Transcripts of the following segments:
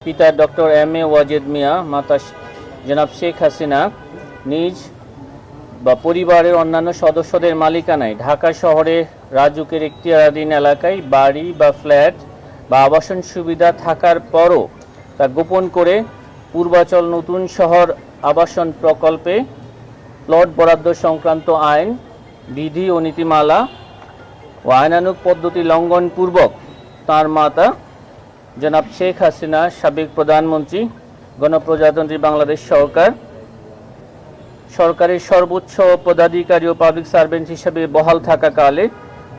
পিতা doctor M A. Wazed Miah, মাতা জনাব শেখ হাসিনা নিজ বা পরিবারের অন্যান্য সদস্যদের মালিকানায় ঢাকা শহরে রাজুকের এখতিয়ারাধীন এলাকায় বাড়ি বা ফ্ল্যাট বা আবাসন সুবিধা থাকার পরও তা গোপন করে পূর্বাচল নতুন শহর আবাসন প্রকল্পে প্লট বরাদ্দ সংক্রান্ত আইন, বিধি ও নীতিমালা ও আইনানুগ পদ্ধতি লঙ্ঘনপূর্বক তাঁর মাতা জনাব শেখ হাসিনা, সাবেক প্রধানমন্ত্রী, গণপ্রজাতন্ত্রী বাংলাদেশ সরকারের সর্বোচ্চ পদাধিকারী ও পাবলিক সার্ভেন্ট হিসেবে বহাল থাকাকালে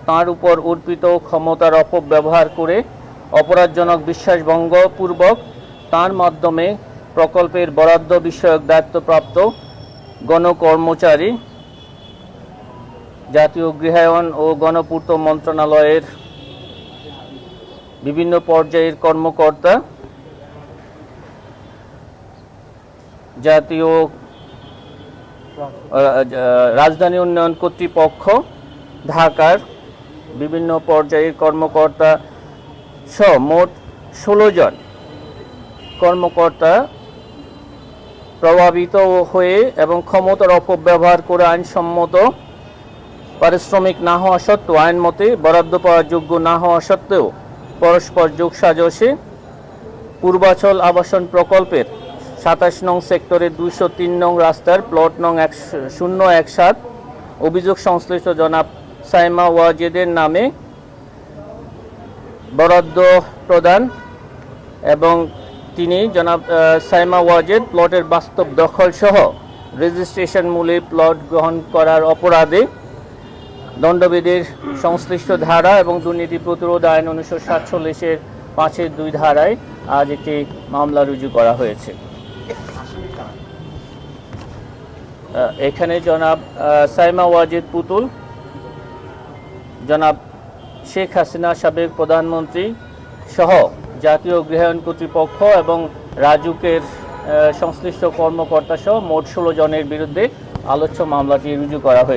তাঁর উপর অর্পিত ক্ষমতার অপব্যবহার করে অপরাধজনক বিশ্বাসভঙ্গপূর্বক তাঁর মাধ্যমে প্রকল্পের বরাদ্দ বিষয়ক দায়িত্বপ্রাপ্ত গণকর্মচারী, জাতীয় গৃহায়ন ও গণপূর্ত মন্ত্রণালয়ের বিভিন্ন পর্যায়ের কর্মকর্তা, জাতীয় রাজধানী উন্নয়ন কর্তৃপক্ষ ঢাকার বিভিন্ন পর্যায়ের কর্মকর্তা সহ মোট 16 জন কর্মকর্তা প্রভাবিত হয়ে এবং ক্ষমতার অপব্যবহার করে আইনসম্মত পারিশ্রমিক না হওয়া সত্ত্বেও আইন মতে বরাদ্দ পাওয়ার যোগ্য না হওয়া সত্ত্বেও পরস্পর যোগসাজশে পূর্বাচল আবাসন প্রকল্পের 27 নং সেক্টরের 203 নং রাস্তার প্লট নং 017 অভিযোগ সংশ্লিষ্ট জনাব সাইমা ওয়াজেদের নামে বরাদ্দ প্রদান এবং তিনি জনাব সাইমা ওয়াজেদ প্লটের বাস্তব দখল সহ রেজিস্ট্রেশন মূলে প্লট গ্রহণ করার অপরাধে দণ্ডবিধির সংশ্লিষ্ট ধারা এবং দুর্নীতি প্রতিরোধ আইন 1947-এর 5-2 ধারায় আজ একটি মামলা রুজু করা হয়েছে। এখানে জনাব সাইমা ওয়াজেদ পুতুল, জনাব শেখ হাসিনা সাবেক প্রধানমন্ত্রী সহ জাতীয় গৃহায়ন কর্তৃপক্ষ এবং রাজুকের সংশ্লিষ্ট কর্মকর্তা সহ মোট 16 জনের বিরুদ্ধে আলোচ্য মামলাটি রুজু করা হয়েছে।